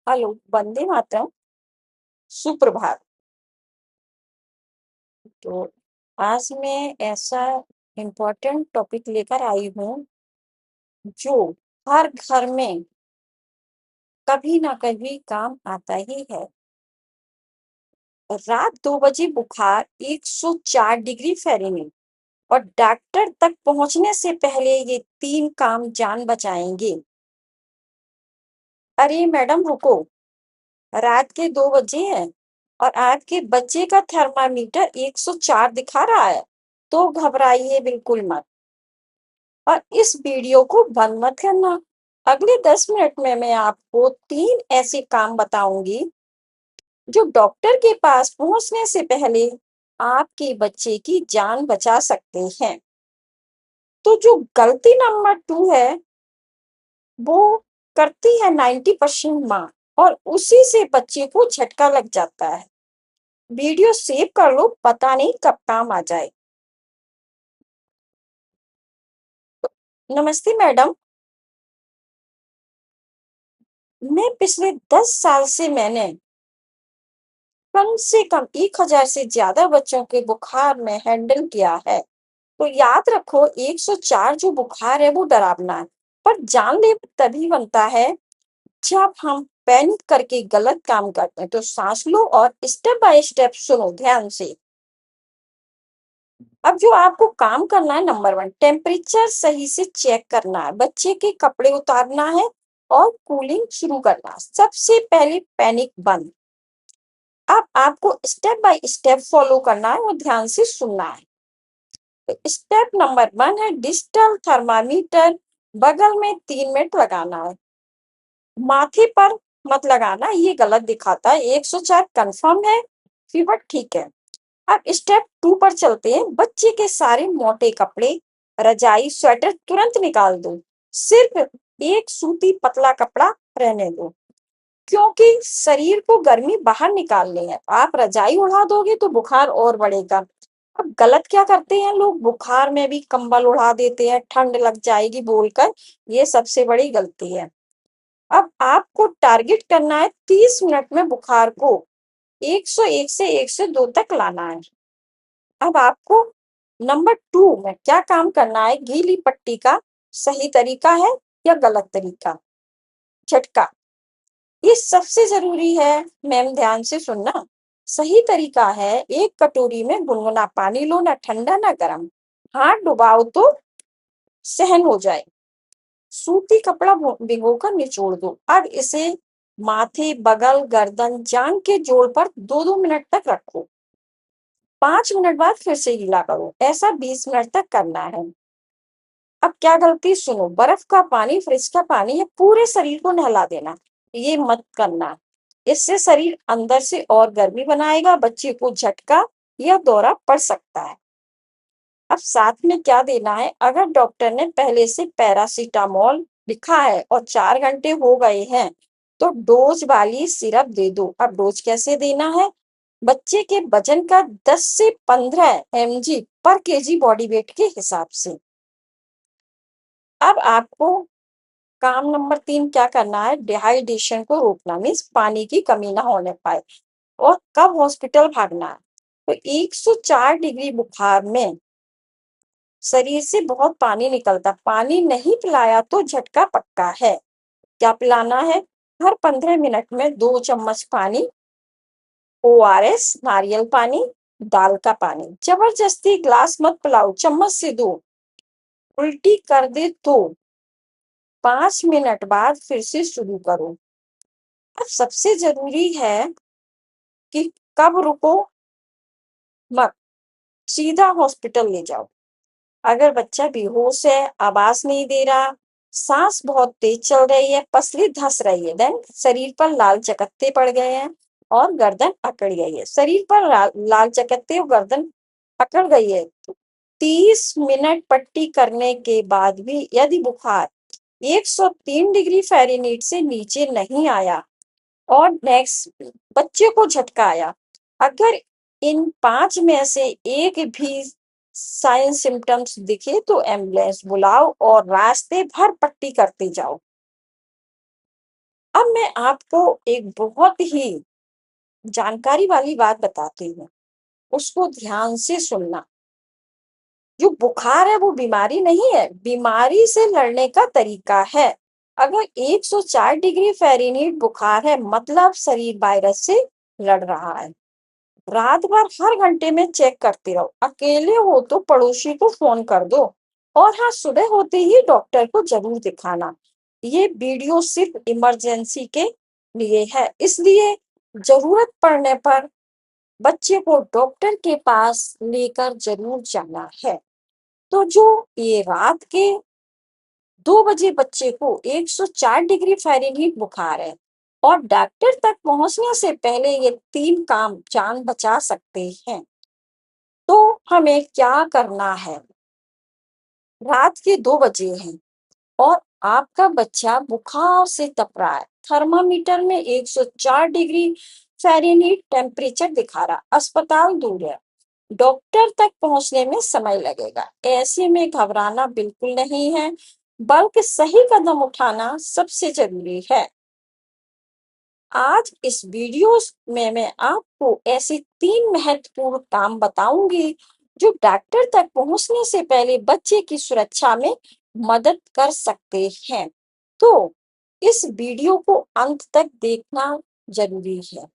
Hello, Vande Mataram, सुप्रभात। तो आज मैं ऐसा इम्पोर्टेंट टॉपिक लेकर आई हूँ जो हर घर में कभी ना कभी काम आता ही है। रात 2 बजे बुखार 104 डिग्री फ़ारेनहीट और डॉक्टर तक पहुंचने से पहले ये तीन काम जान बचाएंगे। अरे मैडम रुको, रात के 2 बजे हैं और आपके बच्चे का थर्मामीटर 104 दिखा रहा है, तो घबराइए बिल्कुल मत। और इस वीडियो को बंद मत करना। अगले 10 मिनट में मैं आपको तीन ऐसे काम बताऊंगी जो डॉक्टर के पास पहुंचने से पहले आपके बच्चे की जान बचा सकते हैं। तो जो गलती नंबर 2 है वो करती है 90% माँ, और उसी से बच्चे को झटका लग जाता है। वीडियो सेव कर लो, पता नहीं कब काम आ जाए। नमस्ते मैडम, मैं पिछले 10 साल से मैंने कम से कम 1000 से ज्यादा बच्चों के बुखार में हैंडल किया है। तो याद रखो, 104 जो बुखार है वो डरावना है, पर जानलेवा तभी बनता है जब हम पैनिक करके गलत काम करते हैं। तो सांस लो और स्टेप बाय स्टेप सुनो ध्यान से। अब जो आपको काम करना है, नंबर 1, टेम्परेचर सही से चेक करना है, बच्चे के कपड़े उतारना है और कूलिंग शुरू करना है। सबसे पहले पैनिक बंद। अब आपको स्टेप बाय स्टेप फॉलो करना है और ध्यान से सुनना है। तो स्टेप नंबर 1 है डिजिटल थर्मामीटर बगल में 3 मिनट लगाना है। माथे पर मत लगाना, ये गलत दिखाता है। 104 कंफर्म है, फीवर ठीक है। अब स्टेप 2 पर चलते हैं। बच्चे के सारे मोटे कपड़े, रजाई, स्वेटर तुरंत निकाल दो। सिर्फ एक सूती पतला कपड़ा रहने दो, क्योंकि शरीर को गर्मी बाहर निकालनी है। आप रजाई उड़ा दोगे तो बुखार और बढ़ेगा। अब गलत क्या करते हैं लोग, बुखार में भी कंबल उड़ा देते हैं, ठंड लग जाएगी बोलकर। ये सबसे बड़ी गलती है। अब आपको टारगेट करना है 30 मिनट में बुखार को 101 से 102 तक लाना है। अब आपको नंबर 2 में क्या काम करना है, गीली पट्टी का सही तरीका है या गलत तरीका। झटका, ये सबसे जरूरी है। मैम ध्यान से सुनना। सही तरीका है, एक कटोरी में गुनगुना पानी लो, ना ठंडा ना गर्म। हाथ डुबाओ तो सहन हो जाए। सूती कपड़ा भिगोकर निचोड़ दो। अब इसे माथे, बगल, गर्दन, जांघ के जोड़ पर 2-2 मिनट तक रखो। 5 मिनट बाद फिर से गीला करो। ऐसा 20 मिनट तक करना है। अब क्या गलती सुनो, बर्फ का पानी, फ्रिज का पानी है, पूरे शरीर को नहला देना, ये मत करना। इससे शरीर अंदर से और गर्मी बनाएगा, बच्चे को झटका या दौरा पड़ सकता है। अब साथ में क्या देना है, अगर डॉक्टर ने पहले से पैरासीटामोल लिखा है और 4 घंटे हो गए हैं तो डोज वाली सिरप दे दो। अब डोज कैसे देना है, बच्चे के वजन का 10 से 15 mg पर केजी बॉडी वेट के हिसाब से। अब आपको काम नंबर 3 क्या करना है, डिहाइड्रेशन को रोकना, मीन्स पानी की कमी ना होने पाए। और कब हॉस्पिटल भागना है, तो 104 डिग्री बुखार में शरीर से बहुत पानी निकलता, पानी नहीं पिलाया तो झटका पक्का है। क्या पिलाना है, हर 15 मिनट में 2 चम्मच पानी, ORS, नारियल पानी, दाल का पानी। जबरदस्ती ग्लास मत पिलाओ, चम्मच से दो। उल्टी कर दे तो 5 मिनट बाद फिर से शुरू करो। अब सबसे जरूरी है कि कब रुको मत, सीधा हॉस्पिटल ले जाओ। अगर बच्चा बेहोश है, आवाज नहीं दे रहा, सांस बहुत तेज चल रही है, पसली धस रही है, देन शरीर पर लाल चकत्ते पड़ गए हैं और गर्दन अकड़ गई है, शरीर पर लाल चकत्ते और गर्दन अकड़ गई है, तो 30 मिनट पट्टी करने के बाद भी यदि बुखार 103 डिग्री फ़ारेनहीट से नीचे नहीं आया और नेक्स्ट बच्चे को झटका आया, अगर इन 5 में से एक भी साइन सिम्टम्स दिखे तो एम्बुलेंस बुलाओ और रास्ते भर पट्टी करते जाओ। अब मैं आपको एक बहुत ही जानकारी वाली बात बताती हूँ, उसको ध्यान से सुनना। जो बुखार है वो बीमारी नहीं है, बीमारी से लड़ने का तरीका है। अगर 104 डिग्री फ़ारेनहीट बुखार है, मतलब शरीर वायरस से लड़ रहा है। रात भर हर घंटे में चेक करते रहो। अकेले हो तो पड़ोसी को फोन कर दो। और हाँ, सुबह होते ही डॉक्टर को जरूर दिखाना। ये वीडियो सिर्फ इमरजेंसी के लिए है, इसलिए जरूरत पड़ने पर बच्चे को डॉक्टर के पास लेकर जरूर जाना है। तो जो ये रात के 2 बजे बच्चे को 104 डिग्री फ़ारेनहीट बुखार है और डॉक्टर तक पहुंचने से पहले ये 3 काम जान बचा सकते हैं। तो हमें क्या करना है? रात के 2 बजे हैं और आपका बच्चा बुखार से तप रहा है। थर्मामीटर में 104 डिग्री फ़ारेनहीट टेम्परेचर दिखा रहा। अस्पताल दूर है, डॉक्टर तक पहुंचने में समय लगेगा। ऐसे में घबराना बिल्कुल नहीं है, बल्कि सही कदम उठाना सबसे जरूरी है। आज इस वीडियो में मैं आपको ऐसे 3 महत्वपूर्ण काम बताऊंगी जो डॉक्टर तक पहुंचने से पहले बच्चे की सुरक्षा में मदद कर सकते हैं। तो इस वीडियो को अंत तक देखना जरूरी है।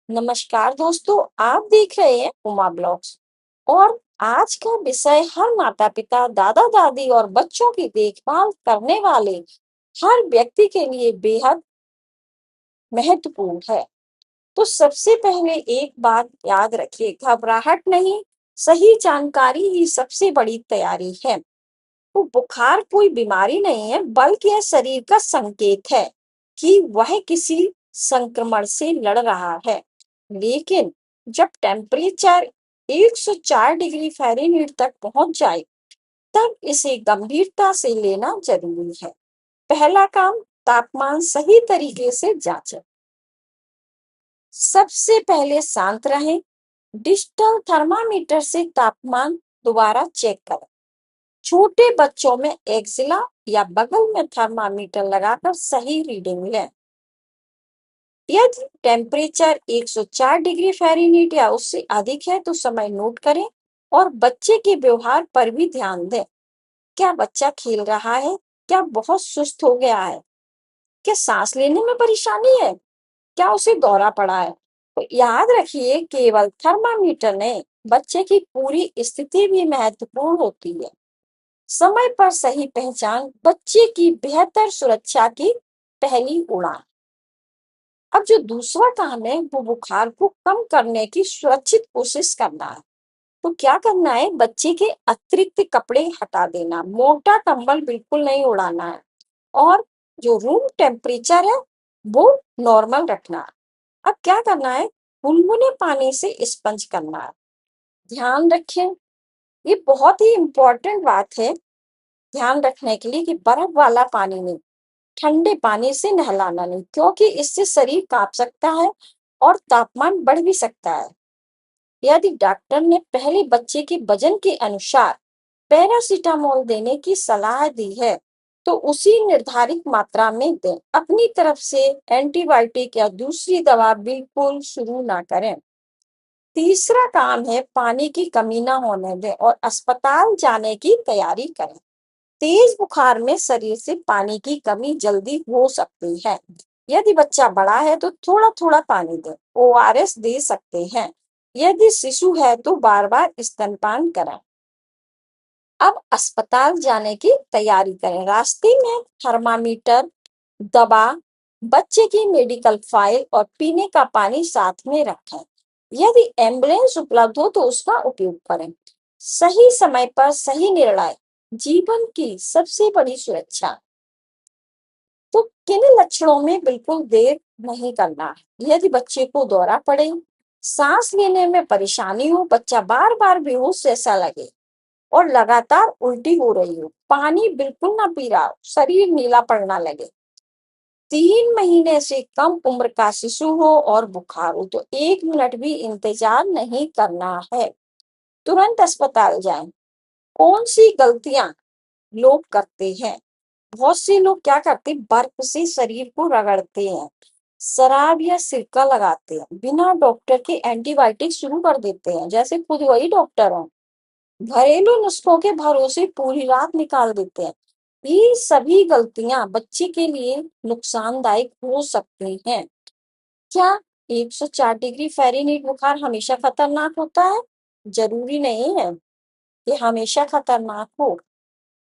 नमस्कार दोस्तों, आप देख रहे हैं उमा ब्लॉग्स और आज का विषय हर माता पिता, दादा दादी और बच्चों की देखभाल करने वाले हर व्यक्ति के लिए बेहद महत्वपूर्ण है। तो सबसे पहले एक बात याद रखिए, घबराहट नहीं, सही जानकारी ही सबसे बड़ी तैयारी है। तो बुखार कोई बीमारी नहीं है, बल्कि यह शरीर का संकेत है कि वह किसी संक्रमण से लड़ रहा है। लेकिन जब टेम्परेचर 104 डिग्री फ़ारेनहीट तक पहुंच जाए, तब इसे गंभीरता से लेना जरूरी है। पहला काम, तापमान सही तरीके से जांचें। सबसे पहले शांत रहें, डिजिटल थर्मामीटर से तापमान दोबारा चेक करें। छोटे बच्चों में एक्जिला या बगल में थर्मामीटर लगाकर सही रीडिंग लें। यदि टेम्परेचर 104 डिग्री फ़ारेनहीट या उससे अधिक है तो समय नोट करें और बच्चे के व्यवहार पर भी ध्यान दें। क्या बच्चा खेल रहा है? क्या बहुत सुस्त हो गया है? क्या सांस लेने में परेशानी है? क्या उसे दौरा पड़ा है? तो याद रखिए, केवल थर्मामीटर नहीं, बच्चे की पूरी स्थिति भी महत्वपूर्ण होती है। समय पर सही पहचान बच्चे की बेहतर सुरक्षा की पहली उड़ान। अब जो दूसरा काम है वो बुखार को कम करने की सुरक्षित कोशिश करना है। तो क्या करना है? बच्चे के अतिरिक्त कपड़े हटा देना, मोटा कंबल बिल्कुल नहीं उड़ाना है और जो रूम टेम्परेचर है वो नॉर्मल रखना है। अब क्या करना है? गुनगुने पानी से स्पंज करना है। ध्यान रखें, ये बहुत ही इम्पोर्टेंट बात है ध्यान रखने के लिए कि बर्फ वाला पानी नहीं, ठंडे पानी से नहलाना नहीं, क्योंकि इससे शरीर कांप सकता है और तापमान बढ़ भी सकता है। यदि डॉक्टर ने पहले बच्चे के वजन के अनुसार पैरासीटामोल देने की सलाह दी है, तो उसी निर्धारित मात्रा में दें। अपनी तरफ से एंटीबायोटिक या दूसरी दवा बिल्कुल शुरू ना करें। तीसरा काम है, पानी की कमी ना होने दें और अस्पताल जाने की तैयारी करें। तेज बुखार में शरीर से पानी की कमी जल्दी हो सकती है। यदि बच्चा बड़ा है तो थोड़ा थोड़ा पानी दें, ओआरएस दे सकते हैं। यदि शिशु है तो बार बार स्तनपान करें। अब अस्पताल जाने की तैयारी करें। रास्ते में थर्मामीटर, दवा, बच्चे की मेडिकल फाइल और पीने का पानी साथ में रखें। यदि एम्बुलेंस उपलब्ध हो तो उसका उपयोग करें। सही समय पर सही निर्णय जीवन की सबसे बड़ी सुरक्षा। तो किन लक्षणों में बिल्कुल देर नहीं करना है? यदि बच्चे को दौरा पड़े, सांस लेने में परेशानी हो, बच्चा बार बार बेहोश जैसा लगे और लगातार उल्टी हो रही हो, पानी बिल्कुल ना पी रहा हो, शरीर नीला पड़ना लगे, 3 महीने से कम उम्र का शिशु हो और बुखार हो, तो 1 मिनट भी इंतजार नहीं करना है, तुरंत अस्पताल जाएं। कौन सी गलतियां लोग करते हैं? बहुत से लोग क्या करते हैं, बर्फ से शरीर को रगड़ते हैं, शराब या सिरका लगाते हैं, बिना डॉक्टर के एंटीबायोटिक शुरू कर देते हैं, जैसे खुद वही डॉक्टर हो। घरेलू नुस्खों के भरोसे पूरी रात निकाल देते हैं। ये सभी गलतियां बच्चे के लिए नुकसानदायक हो सकती हैं। क्या 104 डिग्री फ़ारेनहाइट बुखार हमेशा खतरनाक होता है? जरूरी नहीं है कि हमेशा खतरनाक हो।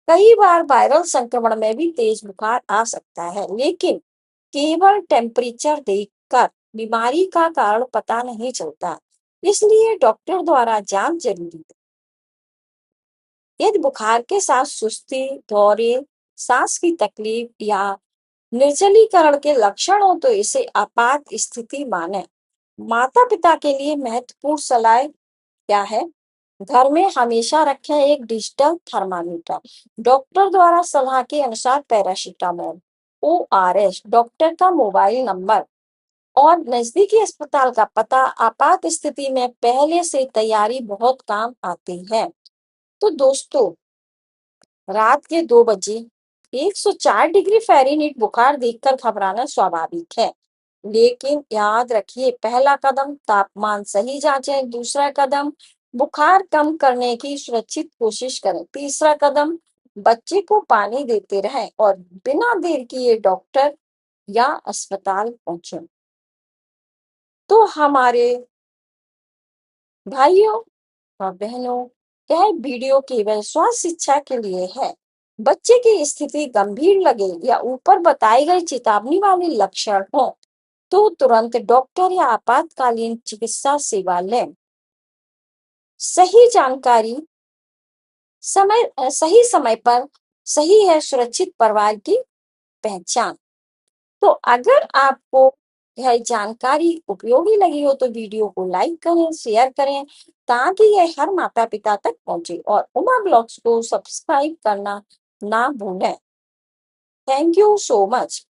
कई बार वायरल संक्रमण में भी तेज बुखार आ सकता है, लेकिन केवल टेम्परेचर देखकर बीमारी का कारण पता नहीं चलता। इसलिए डॉक्टर द्वारा जांच जरूरी है। यदि बुखार के साथ सुस्ती, दौरे, सांस की तकलीफ या निर्जलीकरण के लक्षण हो तो इसे आपात स्थिति माने। माता पिता के लिए महत्वपूर्ण सलाह क्या है? घर में हमेशा रखें एक डिजिटल थर्मामीटर। डॉक्टर द्वारा सलाह के अनुसार पैरासीटामोल, ओआरएस, डॉक्टर का मोबाइल नंबर और नजदीकी अस्पताल का पता। आपात स्थिति में पहले से तैयारी बहुत काम आती है। तो दोस्तों, रात के 2 बजे 104 डिग्री फ़ारेनहाइट बुखार देखकर घबराना स्वाभाविक है, लेकिन याद रखिए, पहला कदम तापमान सही जांचें, दूसरा कदम बुखार कम करने की सुरक्षित कोशिश करें, तीसरा कदम बच्चे को पानी देते रहें और बिना देर किए डॉक्टर या अस्पताल पहुंचे। तो हमारे भाइयों और बहनों, यह वीडियो केवल स्वास्थ्य शिक्षा के लिए है। बच्चे की स्थिति गंभीर लगे या ऊपर बताई गई चेतावनी वाले लक्षण हो तो तुरंत डॉक्टर या आपातकालीन चिकित्सा सेवा लें। सही जानकारी सही समय पर सही है सुरक्षित परिवार की पहचान। तो अगर आपको यह जानकारी उपयोगी लगी हो तो वीडियो को लाइक करें, शेयर करें ताकि यह हर माता पिता तक पहुंचे और उमा ब्लॉग्स को सब्सक्राइब करना ना भूलें। Thank you so much.